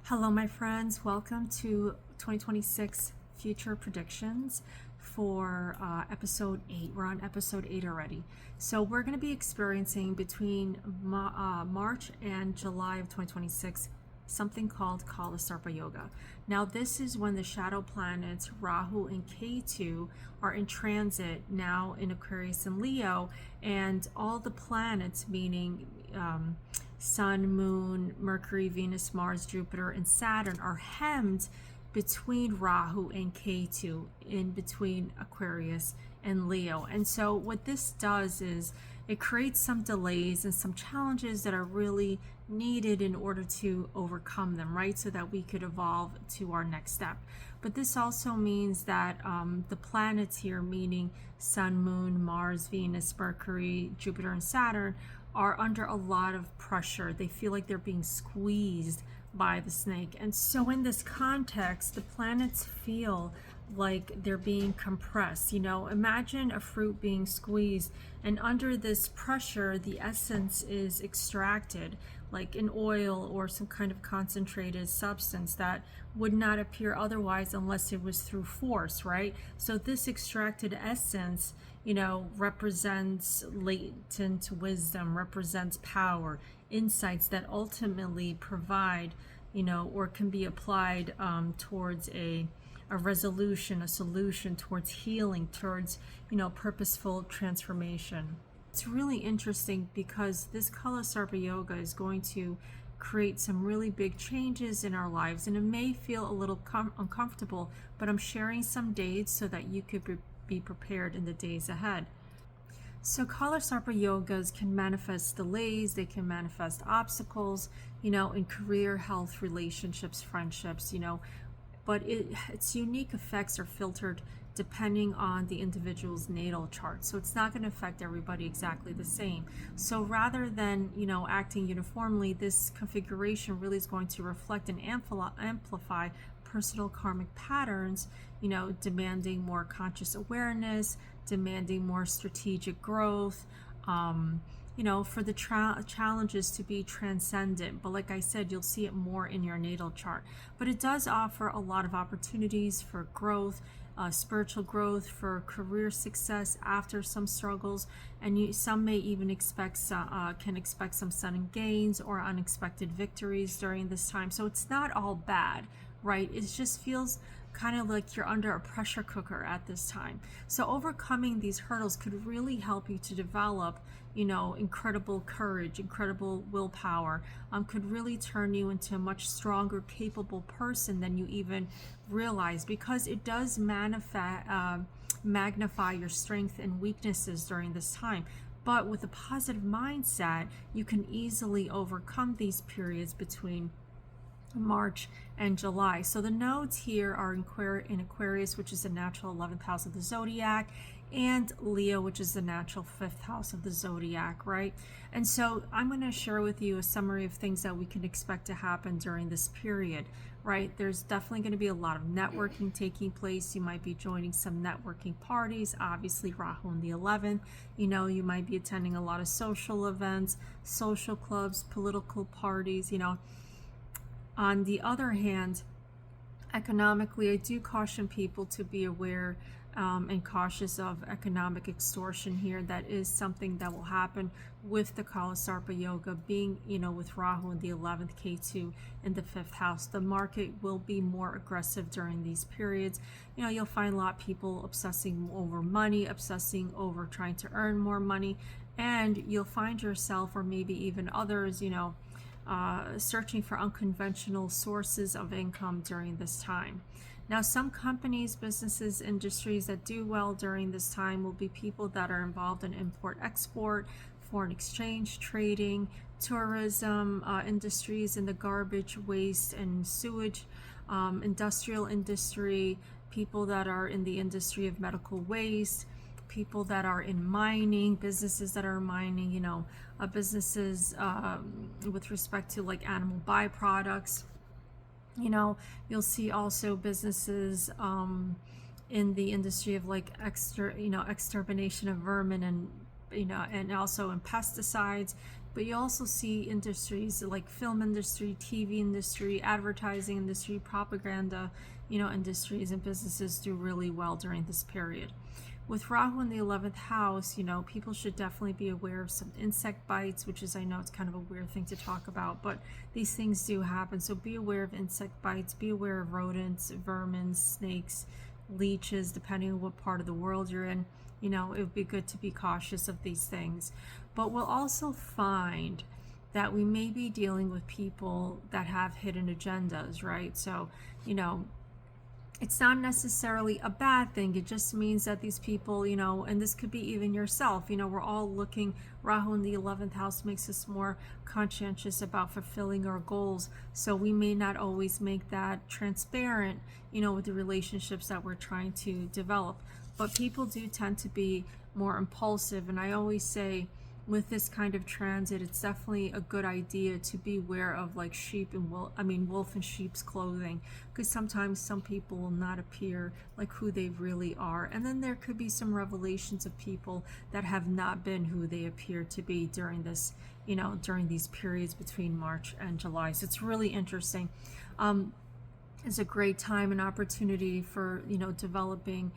Hello, my friends. Welcome to 2026 Future Predictions for episode 8. We're on episode 8 already. So we're going to be experiencing between March and July of 2026 something called Kala Sarpa Yoga. Now, this is when the shadow planets Rahu and Ketu are in transit now in Aquarius and Leo, and all the planets, meaning Sun, Moon, Mercury, Venus, Mars, Jupiter, and Saturn, are hemmed between Rahu and Ketu, in between Aquarius and Leo. And so what this does is it creates some delays and some challenges that are really needed in order to overcome them, right? So that we could evolve to our next step. But this also means that the planets here, meaning Sun, Moon, Mars, Venus, Mercury, Jupiter, and Saturn, are under a lot of pressure. They feel like they're being squeezed by the snake. And so in this context, the planets feel like they're being compressed. You know, imagine a fruit being squeezed, and under this pressure, the essence is extracted, like an oil or some kind of concentrated substance that would not appear otherwise unless it was through force, right? So this extracted essence, you know, represents latent wisdom, represents power, insights that ultimately provide, you know, or can be applied towards a resolution, a solution, towards healing, towards, you know, purposeful transformation. It's really interesting because this Kala Sarpa Yoga is going to create some really big changes in our lives, and it may feel a little uncomfortable, but I'm sharing some dates so that you could be prepared in the days ahead. So Kala Sarpa Yogas can manifest delays, they can manifest obstacles, you know, in career, health, relationships, friendships, you know, but its unique effects are filtered depending on the individual's natal chart. So it's not going to affect everybody exactly the same. So rather than, you know, acting uniformly, this configuration really is going to reflect and amplify personal karmic patterns, you know, demanding more conscious awareness, demanding more strategic growth, you know, for the challenges to be transcendent. But like I said, you'll see it more in your natal chart. But it does offer a lot of opportunities for growth, spiritual growth, for career success after some struggles, and some may even can expect some sudden gains or unexpected victories during this time. So it's not all bad, right? It just feels kind of like you're under a pressure cooker at this time. So overcoming these hurdles could really help you to develop, you know, incredible courage, incredible willpower, could really turn you into a much stronger, capable person than you even realize, because it does magnify your strength and weaknesses during this time. But with a positive mindset, you can easily overcome these periods between March and July. So the nodes here are in Aquarius, which is the natural 11th house of the zodiac, and Leo, which is the natural 5th house of the zodiac, right? And so I'm going to share with you a summary of things that we can expect to happen during this period, right? There's definitely going to be a lot of networking taking place. You might be joining some networking parties, obviously Rahu in the 11th. You know, you might be attending a lot of social events, social clubs, political parties, you know. On the other hand, economically, I do caution people to be aware and cautious of economic extortion here. That is something that will happen with the Kala Sarpa Yoga being, you know, with Rahu in the 11th, K2 in the 5th house. The market will be more aggressive during these periods. You know, you'll find a lot of people obsessing over money, obsessing over trying to earn more money, and you'll find yourself, or maybe even others, you know, searching for unconventional sources of income during this time. Now, some companies, businesses, industries that do well during this time will be people that are involved in import-export, foreign exchange, trading, tourism, industries in the garbage, waste, and sewage, industrial industry, people that are in the industry of medical waste, people that are in mining, businesses that are mining, you know, businesses with respect to like animal byproducts. You know, you'll see also businesses in the industry of like extermination of vermin, and, you know, and also in pesticides, but you also see industries like film industry, TV industry, advertising industry, propaganda, industries and businesses do really well during this period. With Rahu in the 11th house, people should definitely be aware of some insect bites, which is, I know it's kind of a weird thing to talk about, but these things do happen. So be aware of insect bites, be aware of rodents, vermin, snakes, leeches, depending on what part of the world you're in. It would be good to be cautious of these things. But we'll also find that we may be dealing with people that have hidden agendas, right? So, it's not necessarily a bad thing. It just means that these people, and this could be even yourself, we're all looking, Rahu in the 11th house makes us more conscientious about fulfilling our goals. So we may not always make that transparent, with the relationships that we're trying to develop. But people do tend to be more impulsive. And I always say, with this kind of transit, it's definitely a good idea to be aware of like wolf in sheep's clothing, because sometimes some people will not appear like who they really are, and then there could be some revelations of people that have not been who they appear to be during this, during these periods between March and July. So it's really interesting. It's a great time and opportunity for developing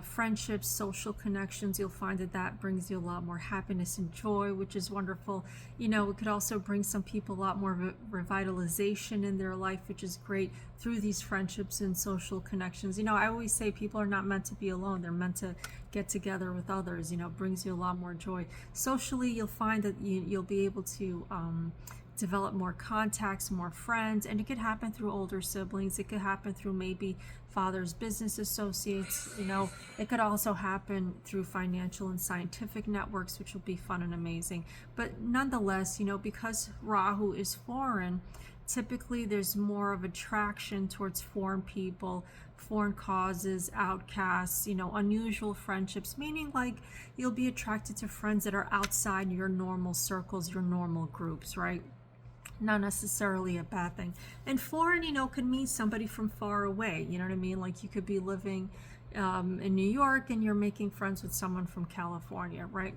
friendships, social connections. You'll find that brings you a lot more happiness and joy, which is wonderful. It could also bring some people a lot more revitalization in their life, which is great through these friendships and social connections. I always say people are not meant to be alone. They're meant to get together with others. Brings you a lot more joy. Socially, you'll find that you'll be able to develop more contacts, more friends, and it could happen through older siblings. It could happen through maybe father's business associates. It could also happen through financial and scientific networks, which will be fun and amazing. But nonetheless, because Rahu is foreign, typically there's more of attraction towards foreign people, foreign causes, outcasts, unusual friendships, meaning like you'll be attracted to friends that are outside your normal circles, your normal groups, right? Not necessarily a bad thing. And foreign, could mean somebody from far away. You know what I mean? Like you could be living in New York and you're making friends with someone from California, right?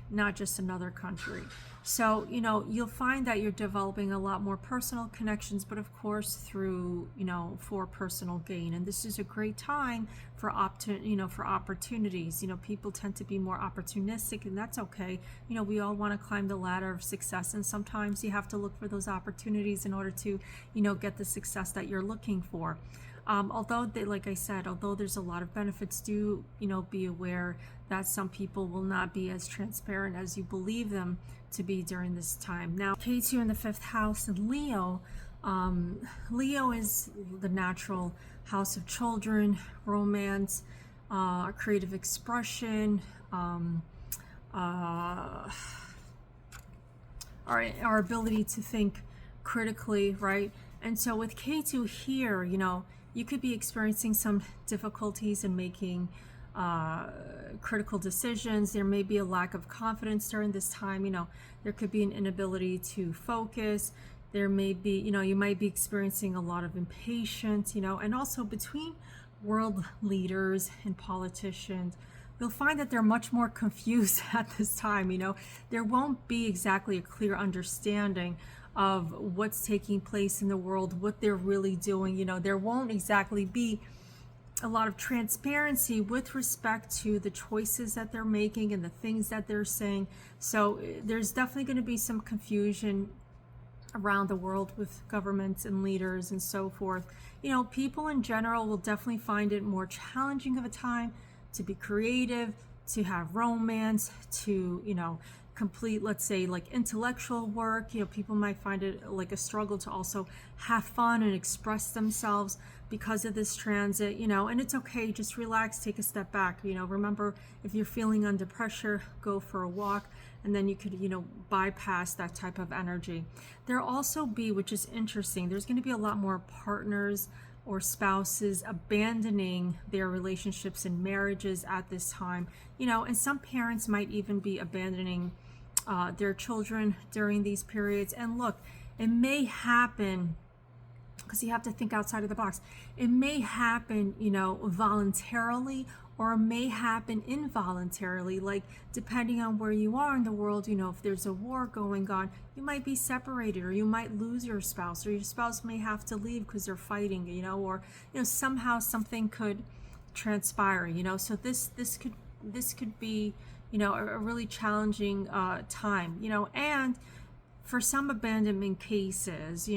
Not just another country. So, you'll find that you're developing a lot more personal connections, but of course through, for personal gain. And this is a great time for opportunities. People tend to be more opportunistic, and that's okay. We all want to climb the ladder of success, and sometimes you have to look for those opportunities in order to, get the success that you're looking for. Although like I said, although there's a lot of benefits, do be aware that some people will not be as transparent as you believe them to be during this time. Now, Ketu in the 5th house and Leo. Leo is the natural house of children, romance, creative expression, our ability to think critically, right? And so with Ketu here, you could be experiencing some difficulties in making critical decisions. There may be a lack of confidence during this time. There could be an inability to focus. There may be, you might be experiencing a lot of impatience, and also between world leaders and politicians, you'll find that they're much more confused at this time. There won't be exactly a clear understanding of what's taking place in the world, what they're really doing. There won't exactly be a lot of transparency with respect to the choices that they're making and the things that they're saying. So there's definitely going to be some confusion around the world with governments and leaders and so forth. People in general will definitely find it more challenging of a time to be creative, to have romance, to, complete, let's say, like intellectual work. People might find it like a struggle to also have fun and express themselves because of this transit, and it's okay. Just relax, take a step back. Remember, if you're feeling under pressure, go for a walk, and then you could, bypass that type of energy. There'll also be, which is interesting, there's going to be a lot more partners or spouses abandoning their relationships and marriages at this time, and some parents might even be abandoning their children during these periods. And look, it may happen, because you have to think outside of the box. It may happen, voluntarily, or may happen involuntarily, like depending on where you are in the world. If there's a war going on, you might be separated, or you might lose your spouse, or your spouse may have to leave because they're fighting, or somehow something could transpire. So this could be a really challenging time. And for some abandonment cases,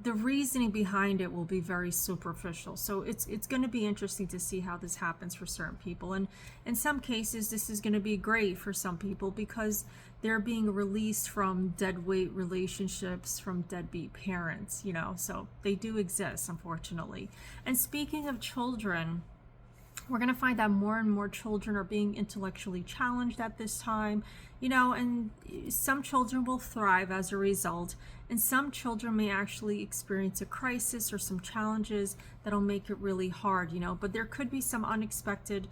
the reasoning behind it will be very superficial. So it's going to be interesting to see how this happens for certain people. And in some cases, this is going to be great for some people because they're being released from deadweight relationships, from deadbeat parents, so they do exist, unfortunately. And speaking of children, we're going to find that more and more children are being intellectually challenged at this time, and some children will thrive as a result, and some children may actually experience a crisis or some challenges that'll make it really hard, but there could be some unexpected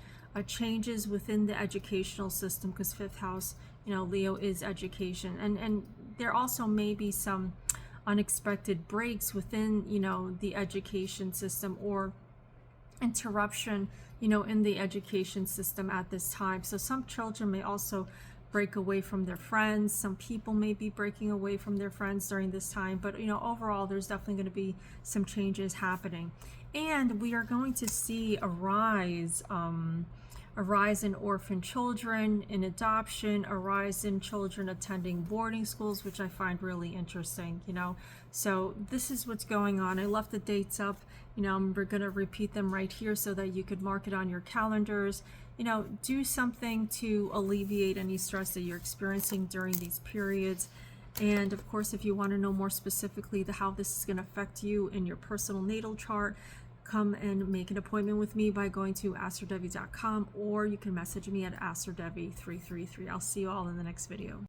changes within the educational system, because fifth house, Leo, is education, and there also may be some unexpected breaks within, the education system, or interruption, in the education system at this time. So some children may also break away from their friends. Some people may be breaking away from their friends during this time. But, overall, there's definitely going to be some changes happening. And we are going to see a rise in orphan children, in adoption, a rise in children attending boarding schools, which I find really interesting, So this is what's going on. I left the dates up, we're going to repeat them right here so that you could mark it on your calendars. Do something to alleviate any stress that you're experiencing during these periods. And of course, if you want to know more specifically how this is going to affect you in your personal natal chart, come and make an appointment with me by going to AstroDevi.com, or you can message me at AstroDevi333. I'll see you all in the next video.